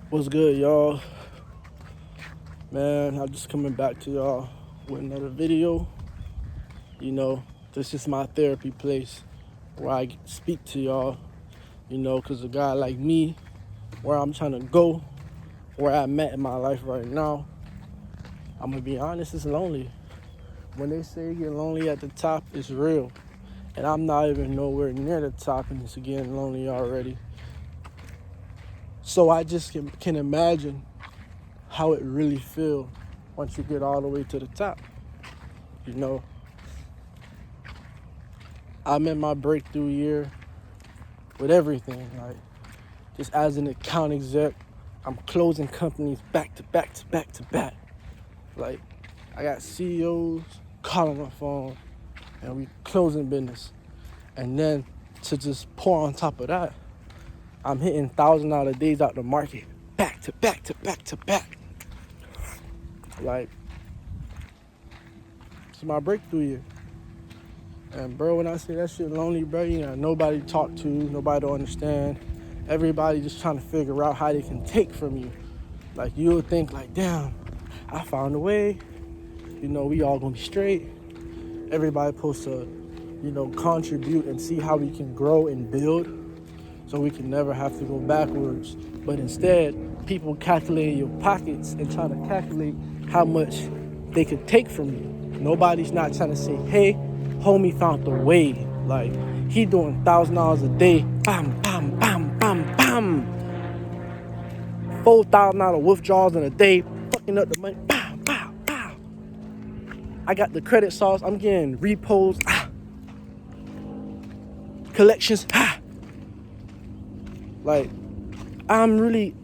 What's good, y'all? Man, I'm just coming back to y'all with another video. This is my therapy place where I speak to y'all, because a guy like me, where I'm trying to go, where I'm at in my life right now, I'm going to be honest, it's lonely. When they say you get lonely at the top, it's real. And I'm not even nowhere near the top and it's getting lonely already. So I just can imagine how it really feels once you get all the way to the top. You know, I'm in my breakthrough year with everything. Like, just as an account exec, I'm closing companies back to back to back to back. Like, I got CEOs calling my phone and we closing business. And then to just pour on top of that, I'm hitting $1,000 days out the market back to back to back to back. Like, it's my breakthrough year. And bro, when I say that shit lonely, bro, you got nobody to talk to, nobody to understand. Everybody just trying to figure out how they can take from you. Like, you'll think like, damn, I found a way. We all gonna be straight. Everybody supposed to, contribute and see how we can grow and build so we can never have to go backwards. But instead, people calculate your pockets and trying to calculate how much they could take from you. Nobody's not trying to say, hey, homie found the way. Like, he doing $1,000 a day. Bam, bam, bam, bam, bam. $4,000 withdrawals in a day. Fucking up the money. Bow, bow, bow. I got the credit sauce. I'm getting repos. Collections. Like, I'm really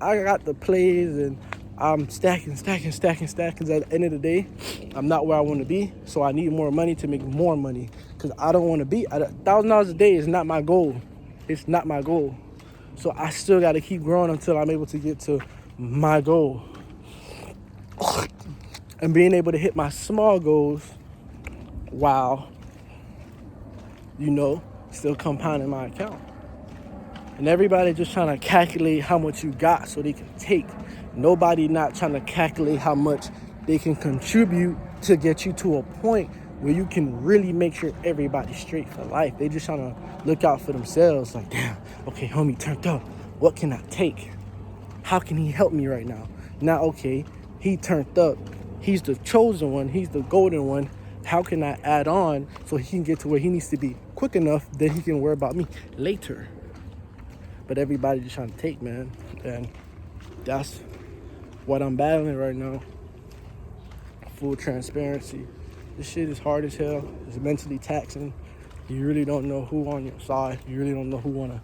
I got the plays and I'm stacking. At the end of the day, I'm not where I want to be. So I need more money to make more money. Because I don't want to be, $1,000 a day is not my goal. It's not my goal. So I still got to keep growing until I'm able to get to my goal. And being able to hit my small goals while, still compounding my account. And everybody just trying to calculate how much you got so they can take. Nobody not trying to calculate how much they can contribute to get you to a point where you can really make sure everybody's straight for life. They just trying to look out for themselves. Like, damn, okay, homie turned up. What can I take? How can he help me right now? Now, okay, he turned up. He's the chosen one. He's the golden one. How can I add on so he can get to where he needs to be quick enough that he can worry about me later? But everybody just trying to take, man. And that's what I'm battling right now. Full transparency. This shit is hard as hell. It's mentally taxing. You really don't know who on your side. You really don't know who want to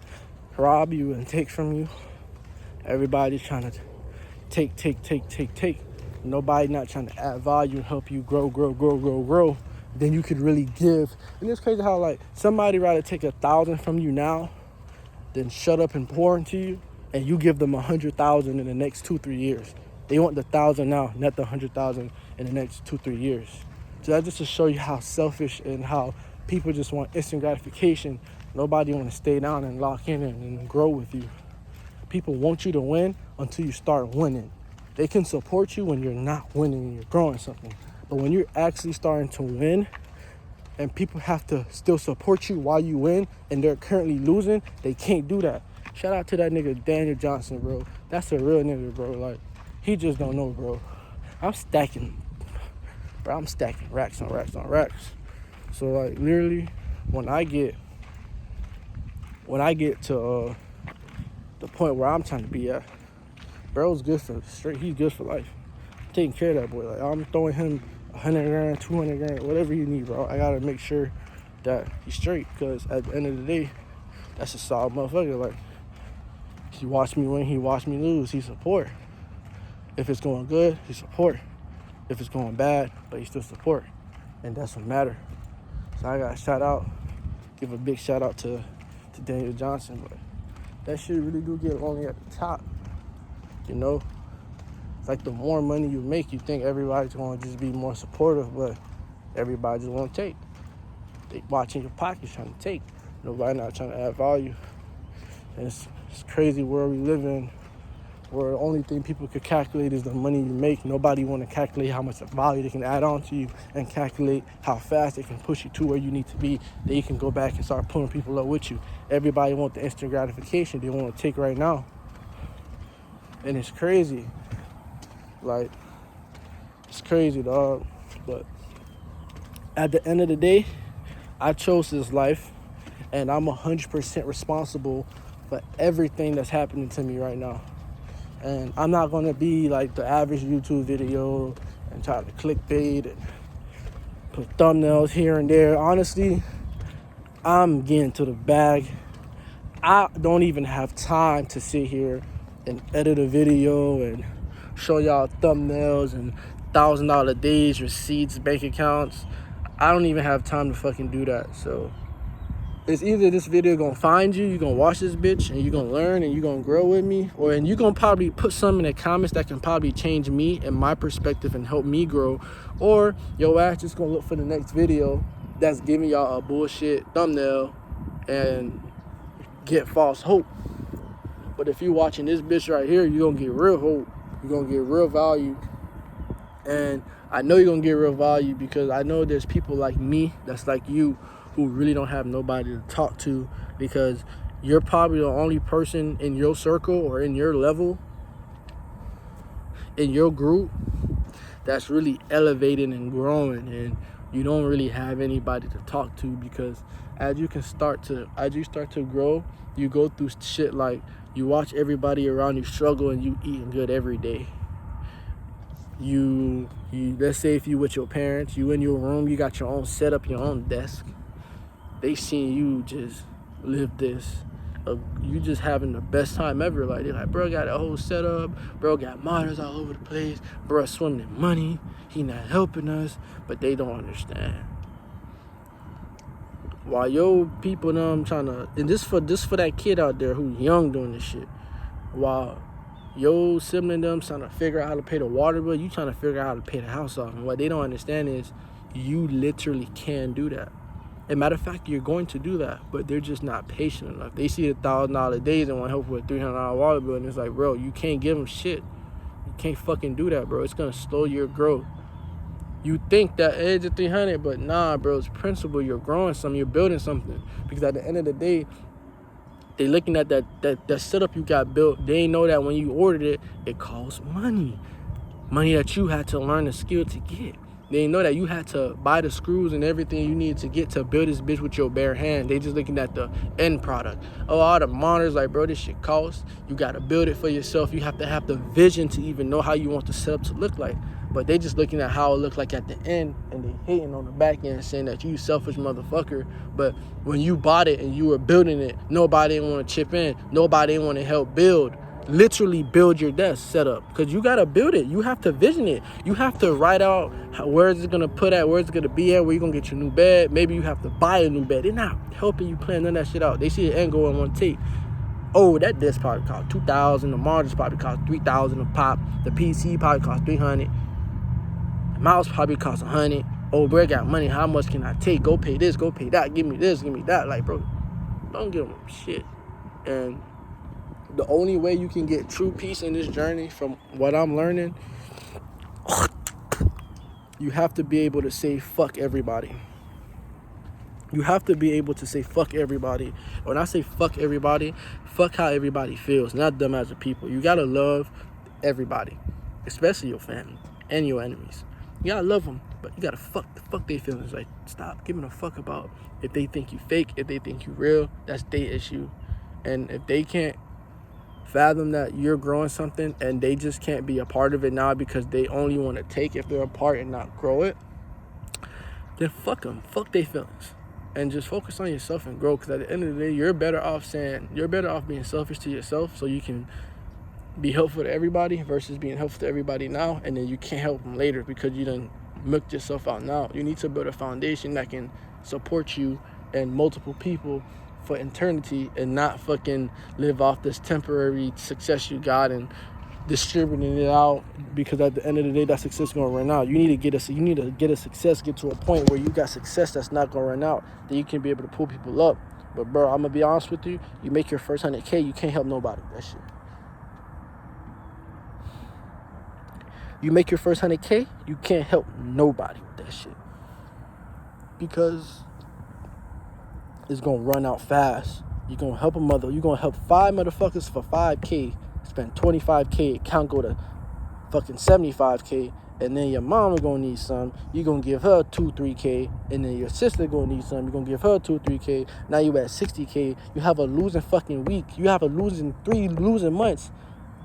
rob you and take from you. Everybody's trying to take. Nobody not trying to add value and help you grow. Then you could really give. And it's crazy how, like, somebody rather take 1,000 from you now then shut up and pour into you, and you give them 100,000 in the next 2-3 years. They want the 1,000 now, not the 100,000 in the next 2-3 years. So that's just to show you how selfish and how people just want instant gratification. Nobody want to stay down and lock in and grow with you. People want you to win until you start winning. They can support you when you're not winning and you're growing something. But when you're actually starting to win, and people have to still support you while you win, and they're currently losing, they can't do that. Shout out to that nigga Daniel Johnson, bro. That's a real nigga, bro. Like, he just don't know, bro. I'm stacking racks on racks. So, like, literally, when I get to the point where I'm trying to be at, bro's good for straight. He's good for life. I'm taking care of that boy. Like, I'm throwing him 100 grand, 200 grand, whatever you need, bro. I gotta make sure that he's straight, because at the end of the day, that's a solid motherfucker. Like, he watched me win, he watched me lose, he support. If it's going good, he support. If it's going bad, but he still support. And that's what matter. So I gotta give a big shout out to Daniel Johnson. But that shit really do get lonely at the top. It's like the more money you make, you think everybody's going to just be more supportive, but everybody just want to take. They watching your pockets trying to take. Nobody not trying to add value. And it's crazy world we live in where the only thing people could calculate is the money you make. Nobody want to calculate how much value they can add on to you and calculate how fast they can push you to where you need to be. Then you can go back and start pulling people up with you. Everybody want the instant gratification. They want to take right now. And it's crazy. Like, it's crazy, dog. But at the end of the day, I chose this life, and I'm 100% responsible for everything that's happening to me right now. And I'm not going to be like the average YouTube video and try to clickbait and put thumbnails here and there. Honestly, I'm getting to the bag. I don't even have time to sit here and edit a video and show y'all thumbnails and $1,000 days, receipts, bank accounts. I don't even have time to fucking do that. So it's either this video gonna find you, you're gonna watch this bitch, and you're gonna learn and you're gonna grow with me, or and you're gonna probably put some in the comments that can probably change me and my perspective and help me grow, or your ass just gonna look for the next video that's giving y'all a bullshit thumbnail and get false hope. But if you're watching this bitch right here, you're gonna get real hope. You're gonna get real value. And I know you're gonna get real value because I know there's people like me that's like you who really don't have nobody to talk to, because you're probably the only person in your circle or in your level, in your group, that's really elevating and growing, and you don't really have anybody to talk to, because as you start to grow, you go through shit like you watch everybody around you struggle and you eating good every day. You let's say if you with your parents, you in your room, you got your own setup, your own desk. They seen you just live this. You just having the best time ever. Like, they're like, bro got a whole setup. Bro got monitors all over the place. Bro swimming in money. He not helping us. But they don't understand. While yo people them trying to, and this for that kid out there who's young doing this shit. While yo sibling them trying to figure out how to pay the water bill, you trying to figure out how to pay the house off. And what they don't understand is you literally can do that. As a matter of fact, you're going to do that, but they're just not patient enough. They see $1,000 days and want help with a $300 water bill, and it's like, bro, you can't give them shit. You can't fucking do that, bro. It's gonna slow your growth. You think that edge of 300, but nah, bro, it's principle. You're growing something, you're building something. Because at the end of the day, they looking at that setup you got built. They know that when you ordered it, it costs money. Money that you had to learn the skill to get. They know that you had to buy the screws and everything you needed to get to build this bitch with your bare hand. They just looking at the end product. Oh, all the monitors, like, bro, this shit costs. You got to build it for yourself. You have to have the vision to even know how you want the setup to look like. But they just looking at how it looked like at the end, and they hating on the back end, saying that you selfish motherfucker. But when you bought it and you were building it, nobody didn't want to chip in. Nobody didn't want to help build. Literally build your desk setup, because you got to build it. You have to vision it. You have to write out where is it going to put at, where is it going to be at, where you going to get your new bed. Maybe you have to buy a new bed. They're not helping you plan none of that shit out. They see the end goal in one take. Oh, that desk probably cost $2,000. The monitors probably cost $3,000 a pop. The PC probably cost $300. The mouse probably cost $100. Oh, bro, I got money. How much can I take? Go pay this, go pay that. Give me this, give me that. Like, bro, don't give them shit. And the only way you can get true peace in this journey, from what I'm learning, you have to be able to say fuck everybody. You have to be able to say fuck everybody. When I say fuck everybody, fuck how everybody feels, not them as a people. You gotta love everybody, especially your family and your enemies. You gotta love them, but you gotta fuck their feelings. Like, stop giving a fuck about if they think you fake, if they think you real. That's their issue. And if they can't fathom that you're growing something and they just can't be a part of it now because they only want to take if they're a part and not grow it, then fuck them. Fuck their feelings. And just focus on yourself and grow. Because at the end of the day, you're better off being selfish to yourself so you can be helpful to everybody versus being helpful to everybody now, and then you can't help them later because you done milked yourself out now. You need to build a foundation that can support you and multiple people for eternity, and not fucking live off this temporary success you got and distributing it out, because at the end of the day that success is gonna run out. You need to get a success, get to a point where you got success that's not gonna run out, then you can be able to pull people up. But bro, I'm gonna be honest with you, you make your first 100K, you can't help nobody. That shit You make your first 100K, you can't help nobody with that shit. Because it's going to run out fast. You're going to help a mother. You're going to help 5 motherfuckers for 5K. Spend 25K. Account go to fucking 75K. And then your mama going to need some. You're going to give her 2-3K. And then your sister going to need some. You're going to give her 2-3K. Now you at 60K. You have a losing fucking week. You have a losing 3 losing months.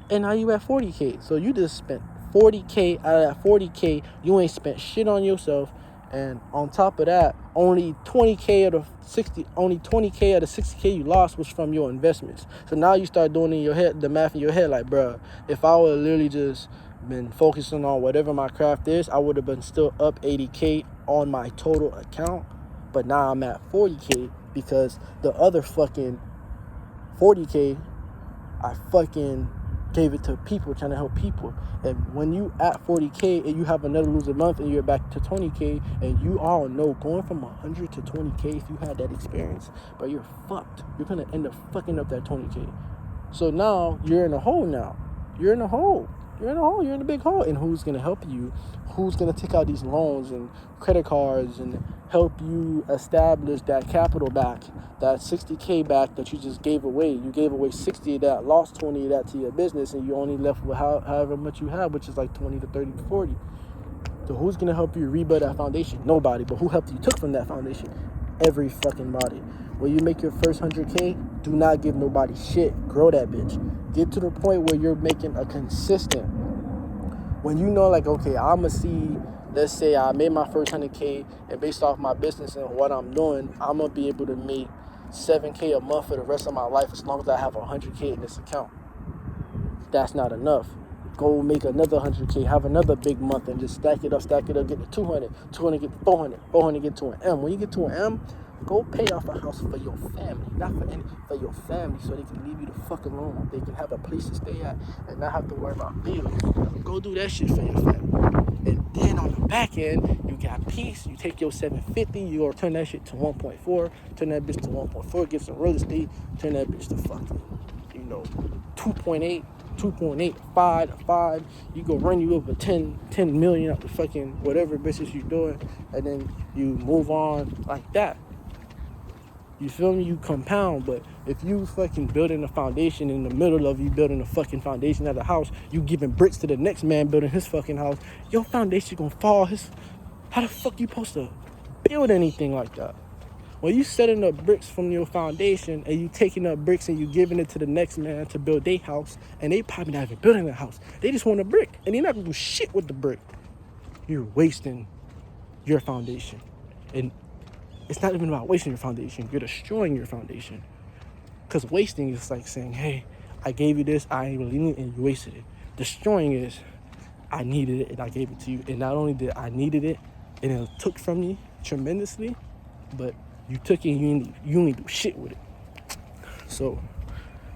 And now you at 40K. So you just spent 40K. Out of that 40K, you ain't spent shit on yourself. And on top of that, only 20K of the 60K you lost was from your investments. So now you start doing in your head, the math in your head, like, bruh, if I would literally just been focusing on whatever my craft is, I would have been still up 80K on my total account. But now I'm at 40K because the other fucking 40K, I fucking gave it to people, trying to help people. And when you at 40K and you have another losing month and you're back to 20K, and you all know going from 100 to 20K, if you had that experience, but you're fucked. You're gonna end up fucking up that 20K. So now you're in a hole now. You're in a hole. You're in a big hole. And who's gonna help you? Who's gonna take out these loans and credit cards and help you establish that capital back, that 60K back that you just gave away? You gave away 60 of that, lost 20 of that to your business, and you only left with however much you have, which is like 20 to 30 to 40. So who's gonna help you rebuild that foundation? Nobody. But who helped you took from that foundation? Every fucking body. When you make your first 100K, do not give nobody shit. Grow that bitch. Get to the point where you're making a consistent. When you know, like, okay, I'ma see, let's say I made my first 100K, and based off my business and what I'm doing, I'm gonna be able to make 7K a month for the rest of my life as long as I have 100K in this account. That's not enough. Go make another 100K, have another big month, and just stack it up, get to 200, 200 get to 400, 400 get to an M. When you get to an M, go pay off a house for your family, not for your family, so they can leave you the fuck alone. They can have a place to stay at and not have to worry about bills. Go do that shit for your family. And then on the back end, you got peace. You take your 750, you go turn that shit to 1.4, turn that bitch to 1.4, get some real estate, turn that bitch to fucking, 2.8, 5, you go run you over 10 million out the fucking whatever business you're doing, and then you move on like that. You feel me? You compound. But if you fucking building a foundation in the middle of you building a fucking foundation of the house, you giving bricks to the next man building his fucking house, your foundation gonna fall. How the fuck you supposed to build anything like that? When you setting up bricks from your foundation and you taking up bricks and you giving it to the next man to build their house, and they probably not even building a house. They just want a brick, and they're not gonna do shit with the brick. You're wasting your foundation. And it's not even about wasting your foundation. You're destroying your foundation. Because wasting is like saying, hey, I gave you this, I ain't really need it, and you wasted it. Destroying is, I needed it and I gave it to you. And not only did I needed it, and it took from me tremendously, but you took it and you only do shit with it. So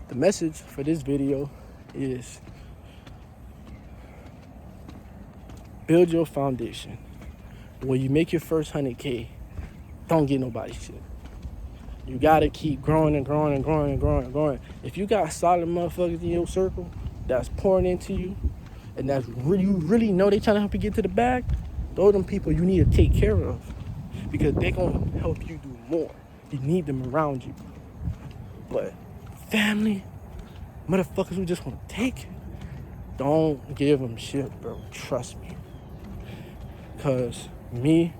the message for this video is build your foundation. When you make your first 100K, don't get nobody shit. You gotta keep growing and growing and growing and growing and growing. If you got solid motherfuckers in your circle that's pouring into you, and that's really, you really know they trying to help you get to the bag, those are them people you need to take care of, because they're gonna help you do more. You need them around you. But family, motherfuckers who just want to take, don't give them shit, bro. Trust me. Because me,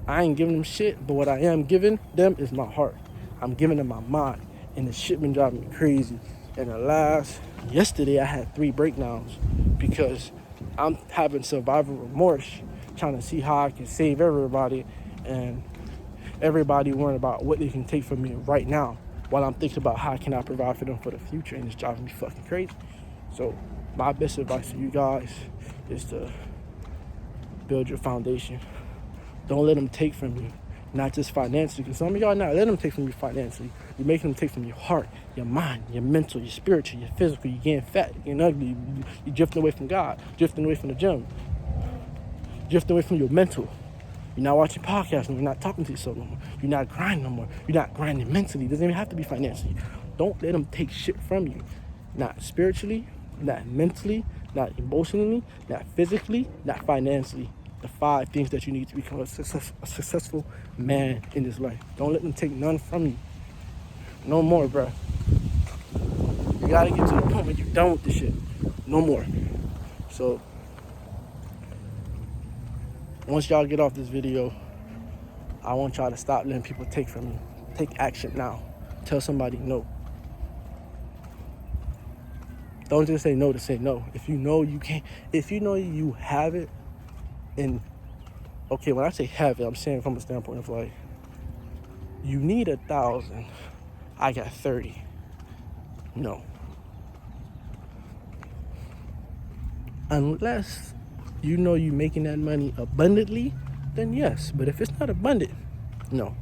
I ain't giving them shit, but what I am giving them is my heart. I'm giving them my mind, and the shit been driving me crazy. And yesterday I had 3 breakdowns because I'm having survival remorse, trying to see how I can save everybody, and everybody worrying about what they can take from me right now, while I'm thinking about how can I provide for them for the future, and it's driving me fucking crazy. So my best advice to you guys is to build your foundation. Don't let them take from you, not just financially, because some of y'all not letting them take from you financially. You're making them take from your heart, your mind, your mental, your spiritual, your physical. You're getting fat, you're getting ugly, you're drifting away from God, drifting away from the gym, drifting away from your mental. You're not watching podcasts no more. You're not talking to yourself no more. You're not grinding no more. You're not grinding mentally. It doesn't even have to be financially. Don't let them take shit from you. Not spiritually, not mentally, not emotionally, not physically, not financially. The 5 things that you need to become a successful man in this life. Don't let them take none from you. No more, bro. You gotta get to the point where you're done with this shit. No more. So, once y'all get off this video, I want y'all to stop letting people take from you. Take action now. Tell somebody no. Don't just say no to say no. If you know you can't, if you know you have it, and okay, when I say have it, I'm saying from a standpoint of like, you need 1,000, I got 30. No. Unless you know you're making that money abundantly, then yes. But if it's not abundant, no.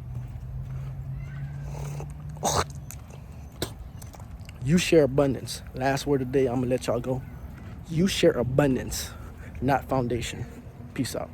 You share abundance. Last word of the day, I'm gonna let y'all go. You share abundance, not foundation. Peace out.